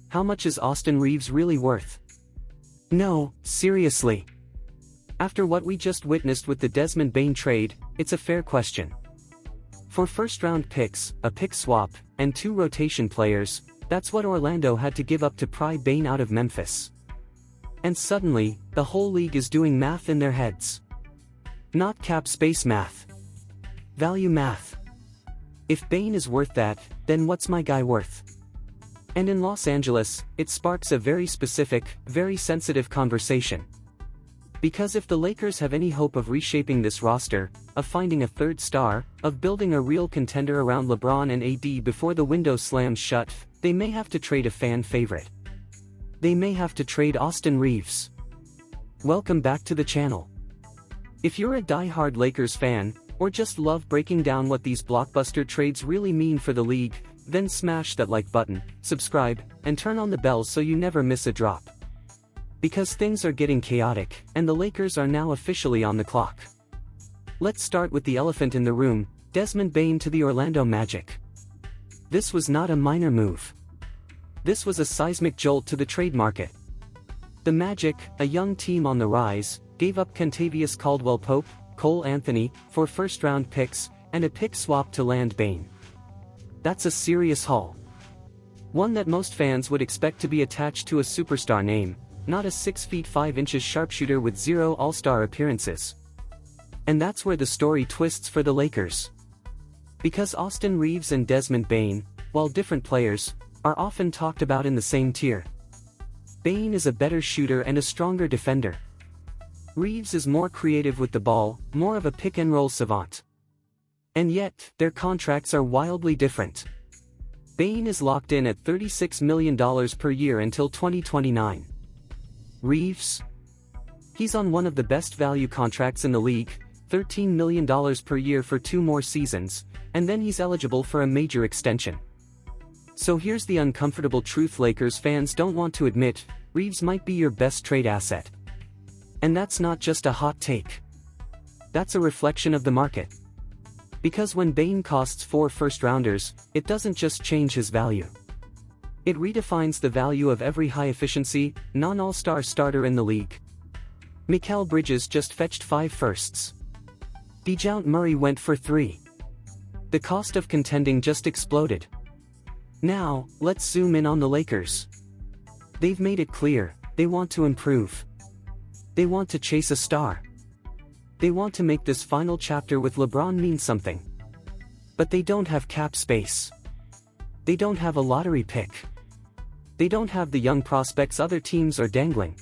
How much is Austin Reaves really worth? No, seriously. After what we just witnessed with the Desmond Bane trade, it's a fair question. For first-round picks, a pick swap, and 2 rotation players, that's what Orlando had to give up to pry Bane out of Memphis. And suddenly, the whole league is doing math in their heads. Not cap space math. Value math. If Bane is worth that, then what's my guy worth? And in Los Angeles, it sparks a very specific, very sensitive conversation. Because if the Lakers have any hope of reshaping this roster, of finding a third star, of building a real contender around LeBron and AD before the window slams shut, they may have to trade a fan favorite. They may have to trade Austin Reaves. Welcome back to the channel. If you're a die-hard Lakers fan, or just love breaking down what these blockbuster trades really mean for the league, then smash that like button, subscribe, and turn on the bell so you never miss a drop. Because things are getting chaotic, and the Lakers are now officially on the clock. Let's start with the elephant in the room, Desmond Bane to the Orlando Magic. This was not a minor move. This was a seismic jolt to the trade market. The Magic, a young team on the rise, gave up Kentavious Caldwell-Pope, Cole Anthony, for first-round picks, and a pick swap to land Bane. That's a serious haul. One that most fans would expect to be attached to a superstar name, not a 6 feet 5 inches sharpshooter with 0 All-Star appearances. And that's where the story twists for the Lakers. Because Austin Reaves and Desmond Bane, while different players, are often talked about in the same tier. Bane is a better shooter and a stronger defender. Reaves is more creative with the ball, more of a pick-and-roll savant. And yet, their contracts are wildly different. Bane is locked in at $36 million per year until 2029. Reaves? He's on one of the best value contracts in the league, $13 million per year for 2 more seasons, and then he's eligible for a major extension. So here's the uncomfortable truth Lakers fans don't want to admit: Reaves might be your best trade asset. And that's not just a hot take. That's a reflection of the market. Because when Bane costs 4 first-rounders, it doesn't just change his value. It redefines the value of every high-efficiency, non-all-star starter in the league. Mikal Bridges just fetched 5 firsts. DeJounte Murray went for 3. The cost of contending just exploded. Now, let's zoom in on the Lakers. They've made it clear, they want to improve. They want to chase a star. They want to make this final chapter with LeBron mean something. But they don't have cap space. They don't have a lottery pick. They don't have the young prospects other teams are dangling.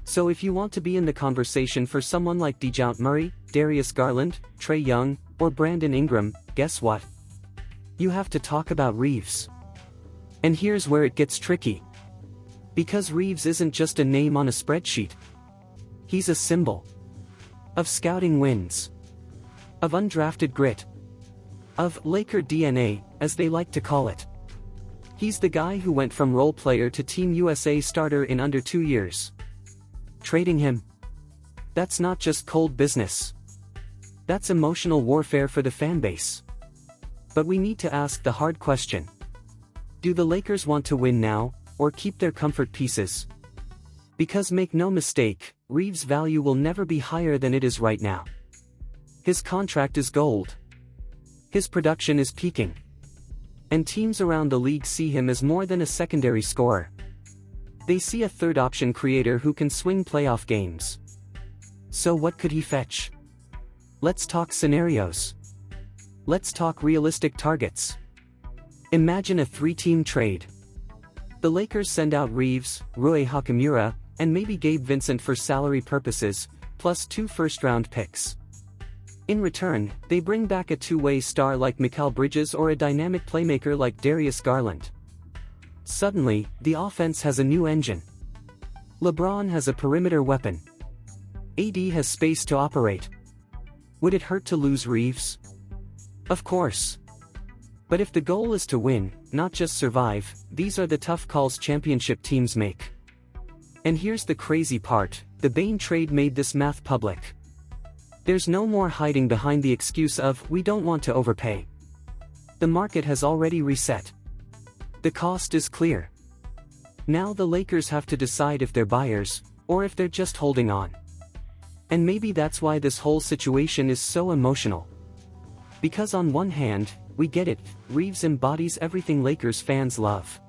So if you want to be in the conversation for someone like DeJounte Murray, Darius Garland, Trae Young, or Brandon Ingram, guess what? You have to talk about Reaves. And here's where it gets tricky. Because Reaves isn't just a name on a spreadsheet. He's a symbol. Of scouting wins. Of undrafted grit. Of Laker DNA, as they like to call it. He's the guy who went from role player to Team USA starter in under 2 years. Trading him? That's not just cold business. That's emotional warfare for the fanbase. But we need to ask the hard question. Do the Lakers want to win now, or keep their comfort pieces? Because make no mistake, Reaves' value will never be higher than it is right now. His contract is gold. His production is peaking. And teams around the league see him as more than a secondary scorer. They see a third-option creator who can swing playoff games. So what could he fetch? Let's talk scenarios. Let's talk realistic targets. Imagine a 3-team trade. The Lakers send out Reaves, Rui Hachimura, and maybe Gabe Vincent for salary purposes, plus 2 first-round picks. In return, they bring back a two-way star like Mikal Bridges or a dynamic playmaker like Darius Garland. Suddenly, the offense has a new engine. LeBron has a perimeter weapon. AD has space to operate. Would it hurt to lose Reaves? Of course. But if the goal is to win, not just survive, these are the tough calls championship teams make. And here's the crazy part, the Bane trade made this math public. There's no more hiding behind the excuse of, we don't want to overpay. The market has already reset. The cost is clear. Now the Lakers have to decide if they're buyers, or if they're just holding on. And maybe that's why this whole situation is so emotional. Because on one hand, we get it, Reaves embodies everything Lakers fans love.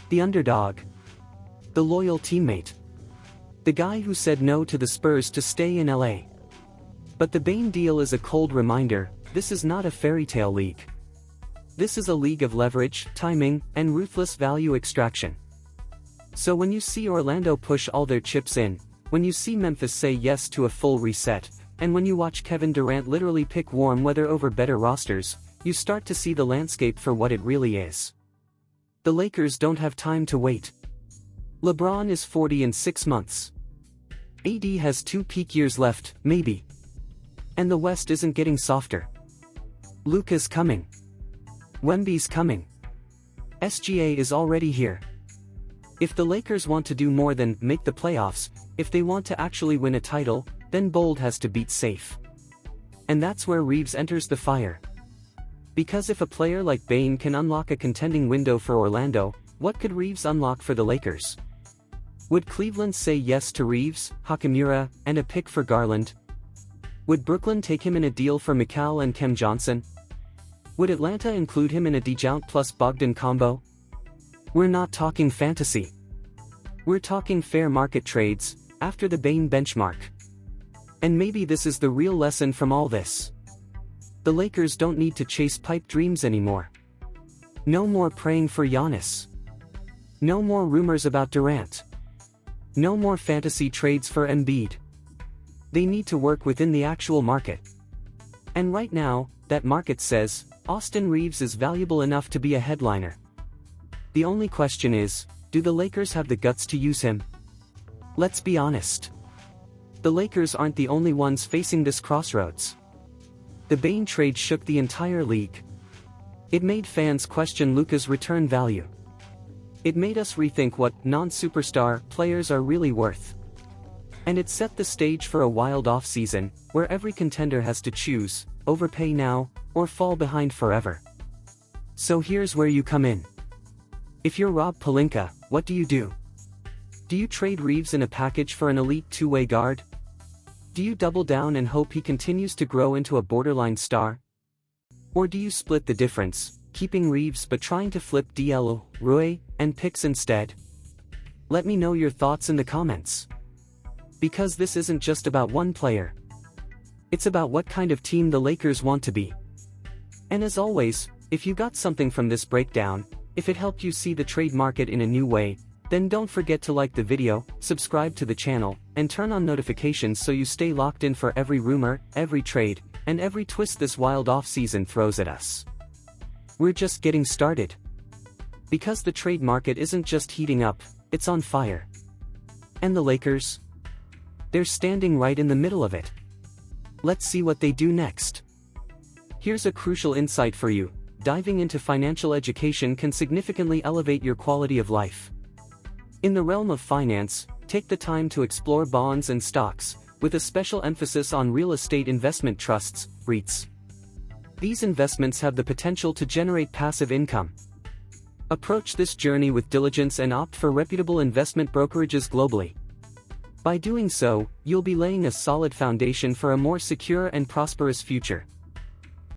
The underdog. The loyal teammate. The guy who said no to the Spurs to stay in LA. But the Bane deal is a cold reminder, this is not a fairy tale league. This is a league of leverage, timing, and ruthless value extraction. So when you see Orlando push all their chips in, when you see Memphis say yes to a full reset, and when you watch Kevin Durant literally pick warm weather over better rosters, you start to see the landscape for what it really is. The Lakers don't have time to wait. LeBron is 40 in 6 months. AD has 2 peak years left, maybe. And the West isn't getting softer. Luka's coming. Wemby's coming. SGA is already here. If the Lakers want to do more than make the playoffs, if they want to actually win a title, then bold has to beat safe. And that's where Reaves enters the fire. Because if a player like Bane can unlock a contending window for Orlando, what could Reaves unlock for the Lakers? Would Cleveland say yes to Reaves, Hachimura, and a pick for Garland? Would Brooklyn take him in a deal for Mikal and Kem Johnson? Would Atlanta include him in a DeJounte plus Bogdan combo? We're not talking fantasy. We're talking fair market trades, after the Bane benchmark. And maybe this is the real lesson from all this. The Lakers don't need to chase pipe dreams anymore. No more praying for Giannis. No more rumors about Durant. No more fantasy trades for Embiid. They need to work within the actual market. And right now, that market says, Austin Reaves is valuable enough to be a headliner. The only question is, do the Lakers have the guts to use him? Let's be honest. The Lakers aren't the only ones facing this crossroads. The Bane trade shook the entire league. It made fans question Luka's return value. It made us rethink what non-superstar players are really worth. And it set the stage for a wild offseason, where every contender has to choose, overpay now, or fall behind forever. So here's where you come in. If you're Rob Pelinka, what do you do? Do you trade Reaves in a package for an elite two-way guard? Do you double down and hope he continues to grow into a borderline star? Or do you split the difference, keeping Reaves but trying to flip D'Lo, Rui, and picks instead? Let me know your thoughts in the comments. Because this isn't just about one player. It's about what kind of team the Lakers want to be. And as always, if you got something from this breakdown, if it helped you see the trade market in a new way, then don't forget to like the video, subscribe to the channel, and turn on notifications so you stay locked in for every rumor, every trade, and every twist this wild offseason throws at us. We're just getting started. Because the trade market isn't just heating up, it's on fire. And the Lakers? They're standing right in the middle of it. Let's see what they do next. Here's a crucial insight for you: diving into financial education can significantly elevate your quality of life. In the realm of finance, take the time to explore bonds and stocks, with a special emphasis on real estate investment trusts, REITs. These investments have the potential to generate passive income. Approach this journey with diligence and opt for reputable investment brokerages globally. By doing so, you'll be laying a solid foundation for a more secure and prosperous future.